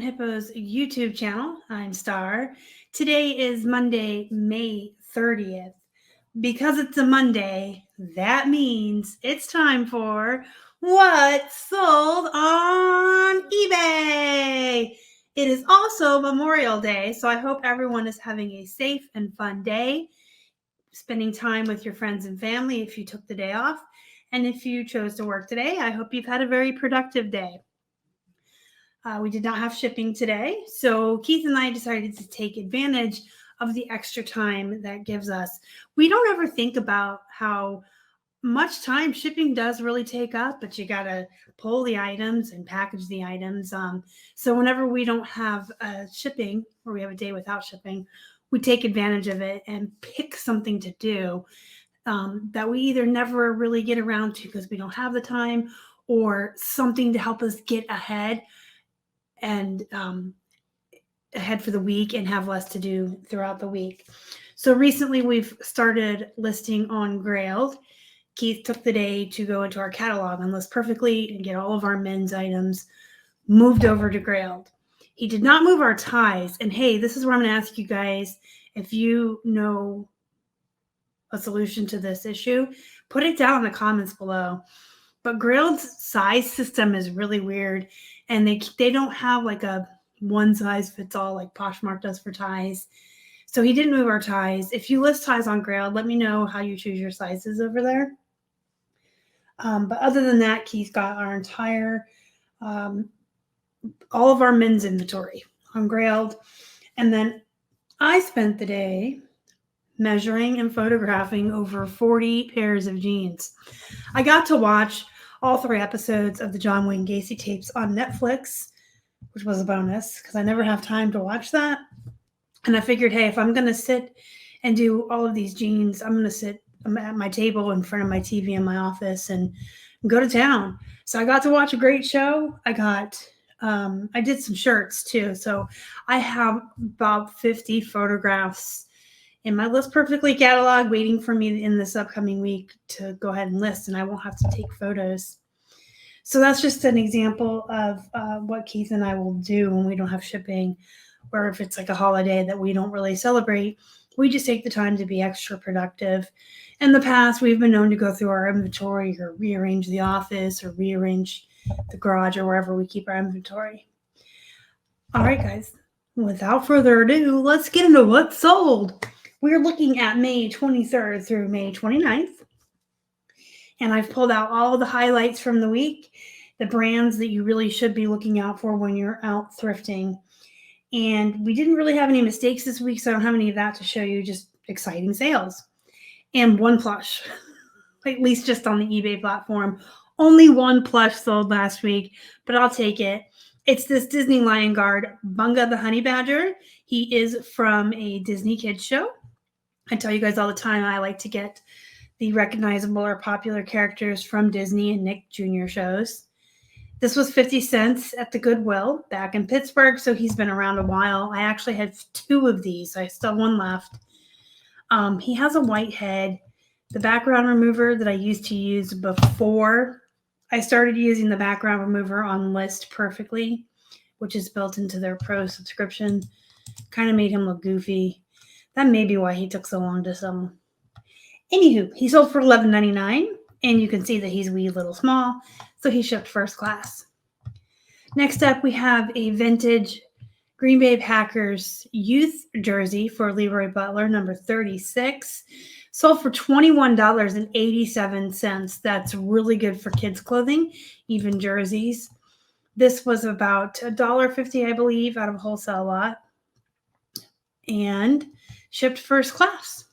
Hippo's YouTube channel. I'm Star. Today is Monday, May 30th. Because it's a Monday, that means it's time for What's Sold on eBay. It is also Memorial Day, so I hope everyone is having a safe and fun day, spending time with your friends and family if you took the day off. And if you chose to work today, I hope you've had a very productive day. We did not have shipping today, so Keith and I decided to take advantage of the extra time that gives us. We don't ever think about how much time shipping does really take up, but you got to pull the items and package the items. So whenever we don't have shipping, or we have a day without shipping, we take advantage of it and pick something to do that we either never really get around to because we don't have the time, or something to help us get ahead and ahead for the week and have less to do throughout the week. So recently we've started listing on Grailed. Keith took the day to go into our catalog and list perfectly and get all of our men's items moved over to Grailed. He did not move our ties. And hey, this is where I'm going to ask you guys, if you know a solution to this issue, put it down in the comments below. But Grailed's size system is really weird, and they don't have like a one size fits all like Poshmark does for ties. So he didn't move our ties. If you list ties on Grailed, let me know how you choose your sizes over there. But other than that, Keith got our entire, all of our men's inventory on Grailed. And then I spent the day measuring and photographing over 40 pairs of jeans. I got to watch all 3 episodes of the John Wayne Gacy tapes on Netflix, which was a bonus because I never have time to watch that. And I figured, hey, if I'm going to sit and do all of these jeans, I'm going to sit at my table in front of my TV in my office and go to town. So I got to watch a great show. I did some shirts too. So I have about 50 photographs in my List Perfectly catalog waiting for me in this upcoming week to go ahead and list, and I won't have to take photos. So that's just an example of what Keith and I will do when we don't have shipping, or if it's like a holiday that we don't really celebrate, we just take the time to be extra productive. In the past, we've been known to go through our inventory or rearrange the office or rearrange the garage or wherever we keep our inventory. All right, guys, without further ado, let's get into what's sold. We're looking at May 23rd through May 29th. And I've pulled out all the highlights from the week, the brands that you really should be looking out for when you're out thrifting. And we didn't really have any mistakes this week, so I don't have any of that to show you, just exciting sales. And one plush, at least just on the eBay platform. Only one plush sold last week, but I'll take it. It's this Disney Lion Guard, Bunga the Honey Badger. He is from a Disney kids show. I tell you guys all the time, I like to get the recognizable or popular characters from Disney and Nick Jr. shows. This was 50 cents at the Goodwill back in Pittsburgh, so he's been around a while. I actually had 2 of these. I still have one left. He has a white head. The background remover that I used to use before I started using the background remover on List Perfectly, which is built into their Pro subscription, kind of made him look goofy. That may be why he took so long to sell. Anywho, he sold for $11.99, and you can see that he's wee little small, so he shipped first class. Next up, we have a vintage Green Bay Packers youth jersey for Leroy Butler, number 36. Sold for $21.87. That's really good for kids' clothing, even jerseys. This was about $1.50, I believe, out of a wholesale lot, and shipped first class.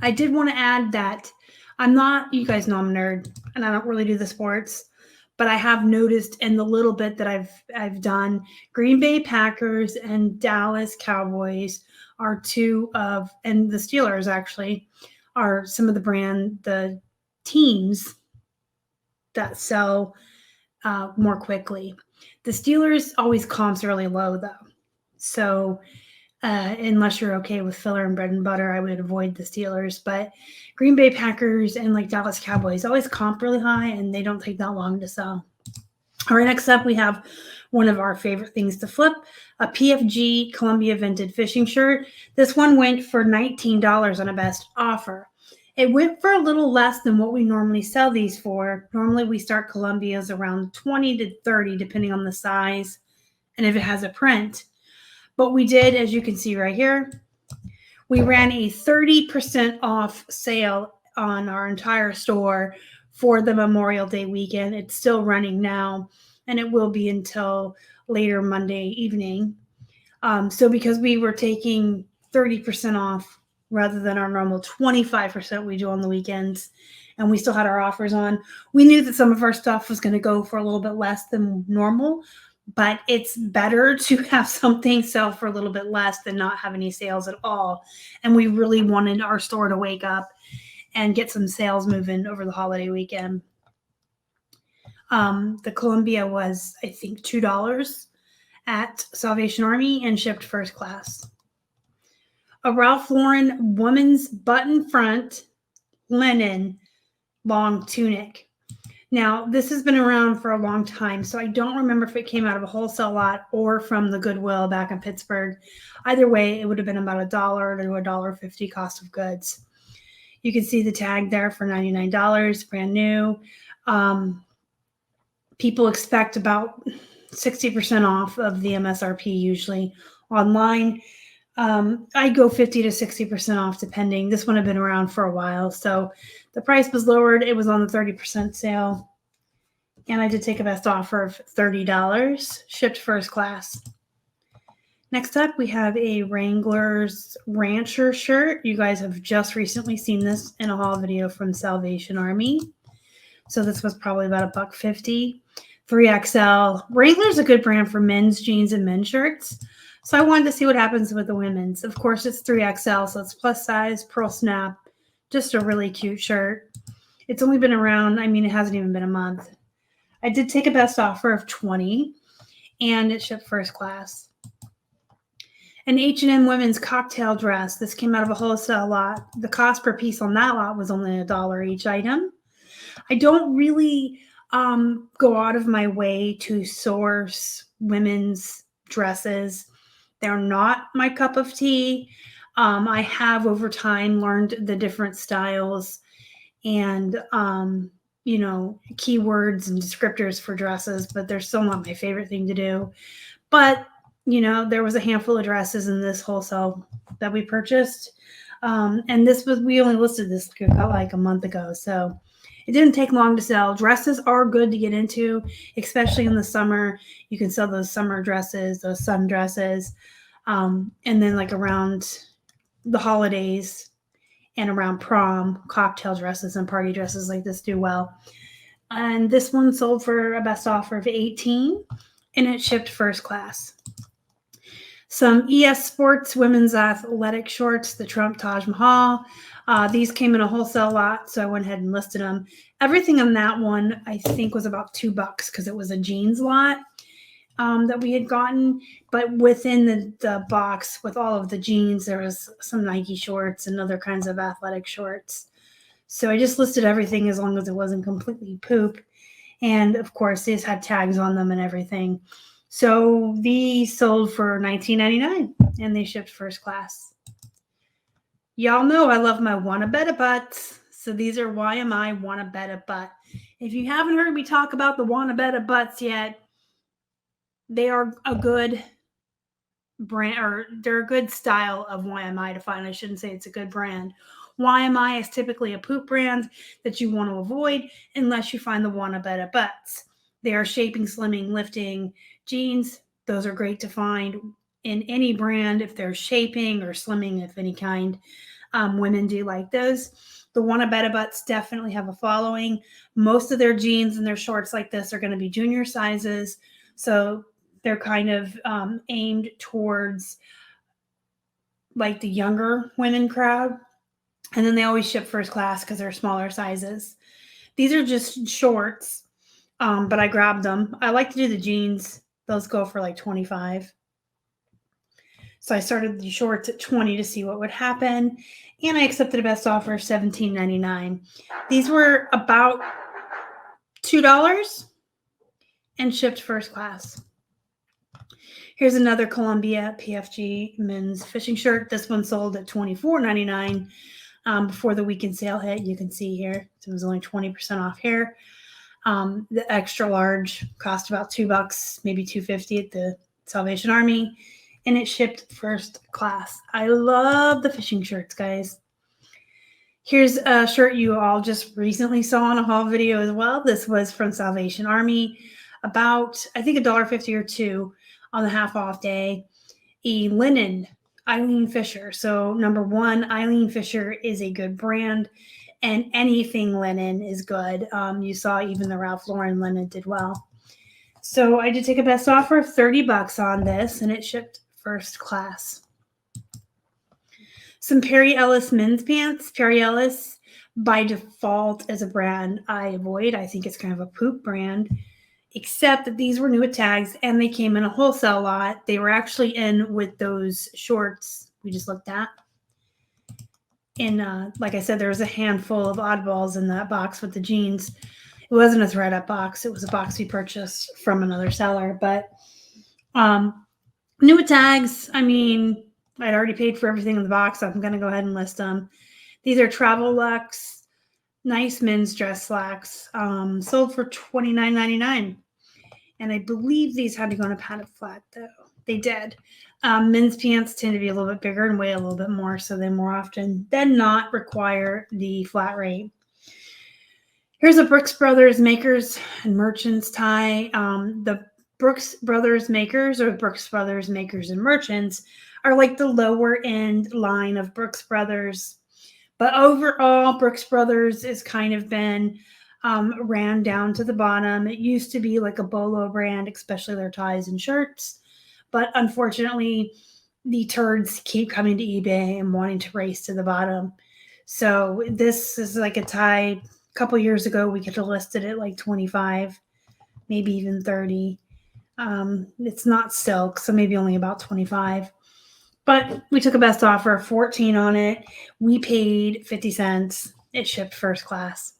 I did want to add that I'm not, you guys know I'm a nerd and I don't really do the sports, but I have noticed in the little bit that I've done, Green Bay Packers and Dallas Cowboys are 2 of, and the Steelers actually are some of the teams that sell more quickly. The Steelers always comps really low though. So unless you're okay with filler and bread and butter, I would avoid the Steelers. But Green Bay Packers and like Dallas Cowboys always comp really high, and they don't take that long to sell. All right, next up we have one of our favorite things to flip, a PFG Columbia Vintage Fishing Shirt. This one went for $19 on a best offer. It went for a little less than what we normally sell these for. Normally we start Columbias around 20 to 30 depending on the size and if it has a print. But we did, as you can see right here, we ran a 30% off sale on our entire store for the Memorial Day weekend. It's still running now, and it will be until later Monday evening. So because we were taking 30% off rather than our normal 25% we do on the weekends, and we still had our offers on, we knew that some of our stuff was going to go for a little bit less than normal, but it's better to have something sell for a little bit less than not have any sales at all. And we really wanted our store to wake up and get some sales moving over the holiday weekend. The Columbia was, I think, $2 at Salvation Army and shipped first class. A Ralph Lauren woman's button front linen long tunic. Now, this has been around for a long time, so I don't remember if it came out of a wholesale lot or from the Goodwill back in Pittsburgh. Either way, it would have been about $1 to $1.50 cost of goods. You can see the tag there for $99, brand new. People expect about 60% off of the MSRP usually online. I go 50 to 60% off depending. This one had been around for a while, so the price was lowered. It was on the 30% sale, and I did take a best offer of $30, shipped first class. Next up, we have a Wranglers Rancher shirt. You guys have just recently seen this in a haul video from Salvation Army. So this was probably about $1.50. 3XL. Wrangler's a good brand for men's jeans and men's shirts. So I wanted to see what happens with the women's. Of course, it's 3XL, so it's plus size, pearl snap. Just a really cute shirt. It's only been around, it hasn't even been a month. I did take a best offer of $20, and it shipped first class. An H&M women's cocktail dress. This came out of a wholesale lot. The cost per piece on that lot was only $1 each item. I don't really go out of my way to source women's dresses. They're not my cup of tea. I have over time learned the different styles and, keywords and descriptors for dresses, but they're still not my favorite thing to do. But, there was a handful of dresses in this wholesale that we purchased. And we only listed this like a month ago. So it didn't take long to sell. Dresses are good to get into, especially in the summer. You can sell those summer dresses, those sun dresses. And then like around the holidays and around prom, cocktail dresses and party dresses like this do well. And this one sold for a best offer of $18, and it shipped first class. Some ES Sports women's athletic shorts, the Trump Taj Mahal. These came in a wholesale lot, so I went ahead and listed them. Everything on that one, I think, was about $2 because it was a jeans lot that we had gotten. But within the box with all of the jeans, there was some Nike shorts and other kinds of athletic shorts. So I just listed everything as long as it wasn't completely poop. And, of course, these had tags on them and everything. So these sold for $19.99, and they shipped first class. Y'all know I love my Wanna Bet a Butts. So these are YMI Wanna Bet a Butt. If you haven't heard me talk about the Wanna Bet a Butts yet, they are a good brand, or they're a good style of YMI to find. I shouldn't say it's a good brand. YMI is typically a poop brand that you want to avoid unless you find the Wanna Bet a Butts. They are shaping, slimming, lifting jeans. Those are great to find in any brand if they're shaping or slimming of any kind. Women do like those. The Wanna Bet a Butts definitely have a following. Most of their jeans and their shorts like this are going to be junior sizes. So they're kind of aimed towards like the younger women crowd. And then they always ship first class because they're smaller sizes. These are just shorts, but I grabbed them. I like to do the jeans. Those go for like $25. So I started the shorts at $20 to see what would happen. And I accepted a best offer of $17.99. These were about $2. and shipped first class. Here's another Columbia PFG men's fishing shirt. This one sold at $24.99 before the weekend sale hit. You can see here, so it was only 20% off here. The extra large cost about $2, maybe $2.50 at the Salvation Army, and it shipped first class. I love the fishing shirts, guys. Here's a shirt you all just recently saw in a haul video as well. This was from Salvation Army, about, I think, $1.50 or $2 on the half off day. A linen, Eileen Fisher. So number one, Eileen Fisher is a good brand, and anything linen is good. You saw even the Ralph Lauren linen did well. So I did take a best offer of $30 on this, and it shipped first class. Some Perry Ellis men's pants. Perry Ellis, by default, as a brand I avoid. I think it's kind of a poop brand, except that these were new at tags and they came in a wholesale lot. They were actually in with those shorts we just looked at. And like I said, there was a handful of oddballs in that box with the jeans. It wasn't a thread up box. It was a box we purchased from another seller. But new at tags, I mean, I'd already paid for everything in the box, so I'm going to go ahead and list them. These are Travel Luxe, nice men's dress slacks, sold for $29.99. And I believe these had to go in a padded flat, though. They did. Men's pants tend to be a little bit bigger and weigh a little bit more, so they more often than not require the flat rate. Here's a Brooks Brothers Makers and Merchants tie. The Brooks Brothers Makers, or Brooks Brothers Makers and Merchants, are like the lower end line of Brooks Brothers. But overall, Brooks Brothers has kind of been ran down to the bottom. It used to be like a Bolo brand, especially their ties and shirts. But unfortunately, the turds keep coming to eBay and wanting to race to the bottom. So this is like a tie. A couple years ago, we could have listed it like 25, maybe even 30. It's not silk, so maybe only about 25. But we took a best offer of 14 on it. We paid 50 cents. It shipped first class.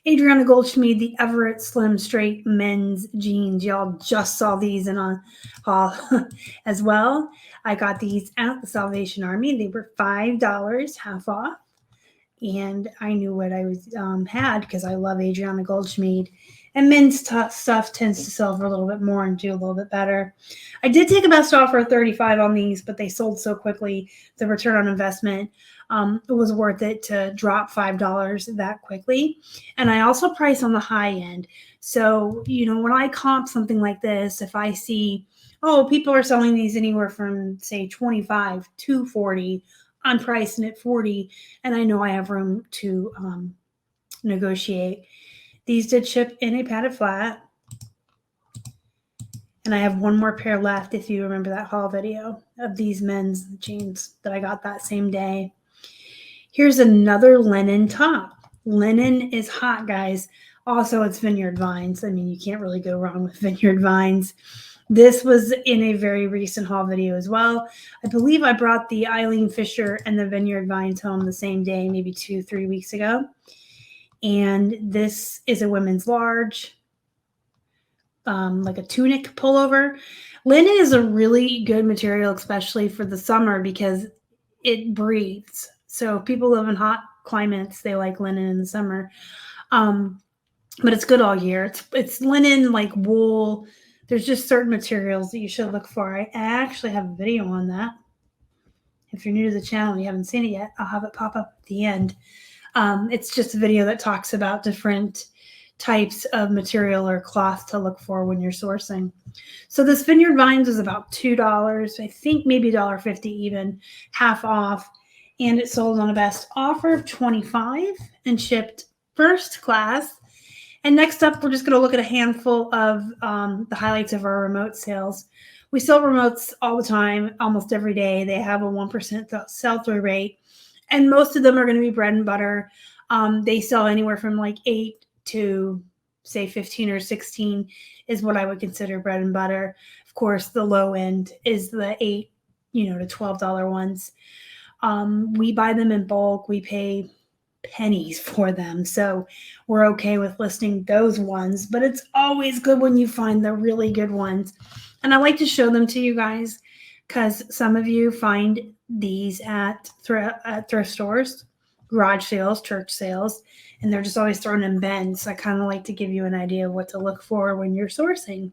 Adriana Goldschmied, the Everett Slim Straight men's jeans. Y'all just saw these in a haul as well. I got these at the Salvation Army. They were $5, half off. And I knew what I was had because I love Adriana Goldschmied. And men's stuff tends to sell for a little bit more and do a little bit better. I did take a best offer of $35 on these, but they sold so quickly. The return on investment, it was worth it to drop $5 that quickly. And I also price on the high end. So, you know, when I comp something like this, if I see, oh, people are selling these anywhere from, say, 25 to 40, I'm pricing at 40, and I know I have room to negotiate. These did ship in a padded flat. And I have one more pair left, if you remember that haul video of these men's jeans that I got that same day. Here's another linen top. Linen is hot, guys. Also, it's Vineyard Vines. I mean, you can't really go wrong with Vineyard Vines. This was in a very recent haul video as well. I believe I brought the Eileen Fisher and the Vineyard Vines home the same day, maybe 2-3 weeks ago. And this is a women's large, like a tunic pullover. Linen is a really good material, especially for the summer, because it breathes. So if people live in hot climates, they like linen in the summer. But it's good all year. It's linen, like wool. There's just certain materials that you should look for. I actually have a video on that. If you're new to the channel and you haven't seen it yet, I'll have it pop up at the end. It's just a video that talks about different types of material or cloth to look for when you're sourcing. So this Vineyard Vines was about $2. I think maybe $1.50 even, half off. And it sold on a best offer of $25 and shipped first class. And next up, we're just going to look at a handful of the highlights of our remote sales. We sell remotes all the time, almost every day. They have a 1% sell-through rate. And most of them are going to be bread and butter. They sell anywhere from like 8 to, say, 15 or 16 is what I would consider bread and butter. Of course, the low end is the $8, to $12 ones. We buy them in bulk. We pay pennies for them. So we're okay with listing those ones, but it's always good when you find the really good ones. And I like to show them to you guys because some of you find these at thrift stores, garage sales, church sales, and they're just always thrown in bins. So I kind of like to give you an idea of what to look for when you're sourcing.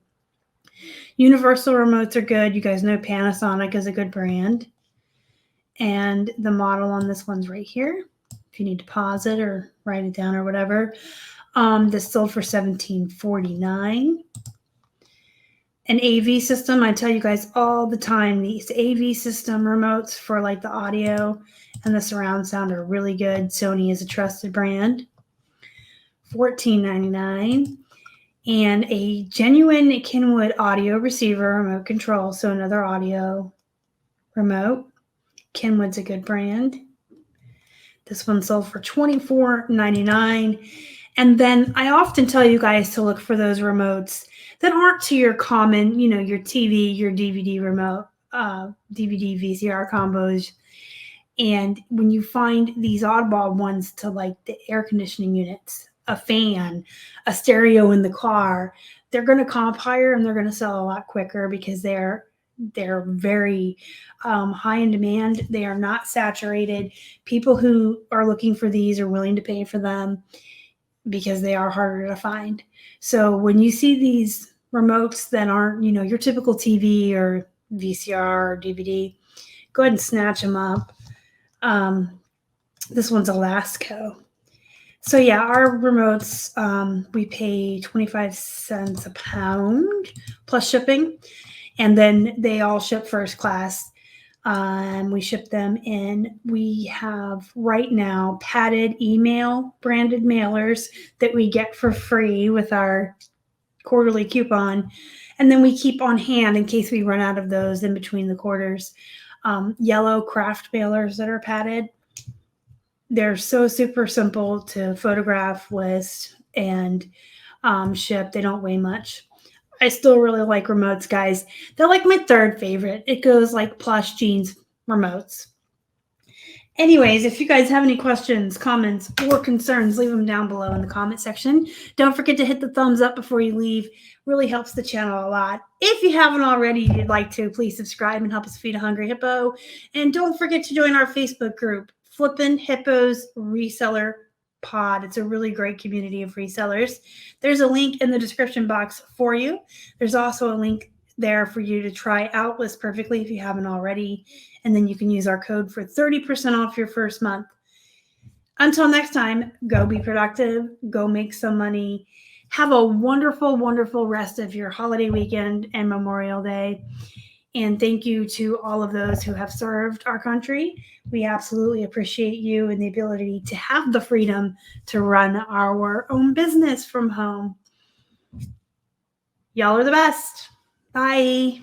Universal remotes are good. You guys know Panasonic is a good brand. And the model on this one's right here. If you need to pause it or write it down or whatever. This sold for $17.49. An AV system, I tell you guys all the time, these AV system remotes for like the audio and the surround sound are really good. Sony is a trusted brand. $14.99. And a genuine Kenwood audio receiver remote control, so another audio remote. Kenwood's a good brand. This one sold for $24.99. And then I often tell you guys to look for those remotes that aren't to your common, your TV, your DVD remote, DVD, VCR combos. And when you find these oddball ones to like the air conditioning units, a fan, a stereo in the car, they're going to comp higher and they're going to sell a lot quicker because they're very high in demand. They are not saturated. People who are looking for these are willing to pay for them because they are harder to find. So when you see these remotes that aren't, your typical TV or VCR or DVD, go ahead and snatch them up. This one's a Lasco. So yeah, our remotes, we pay 25 cents a pound plus shipping. And then they all ship first class. We ship them in. We have right now padded email branded mailers that we get for free with our quarterly coupon. And then we keep on hand in case we run out of those in between the quarters. Yellow craft mailers that are padded. They're so super simple to photograph, list, and ship. They don't weigh much. I still really like remotes, guys. They're like my third favorite. It goes like Plush jeans remotes. Anyways, if you guys have any questions, comments, or concerns, leave them down below in the comment section. Don't forget to hit the thumbs up before you leave. Really helps the channel a lot. If you haven't already, you'd like to, please subscribe and help us feed a hungry hippo. And don't forget to join our Facebook group, Flippin Hippos Reseller Pod. It's a really great community of resellers. There's a link in the description box for you. There's also a link there for you to try out List Perfectly if you haven't already. And then you can use our code for 30% off your first month. Until next time, go be productive. Go make some money. Have a wonderful, wonderful rest of your holiday weekend and Memorial Day. And thank you to all of those who have served our country. We absolutely appreciate you and the ability to have the freedom to run our own business from home. Y'all are the best. Bye.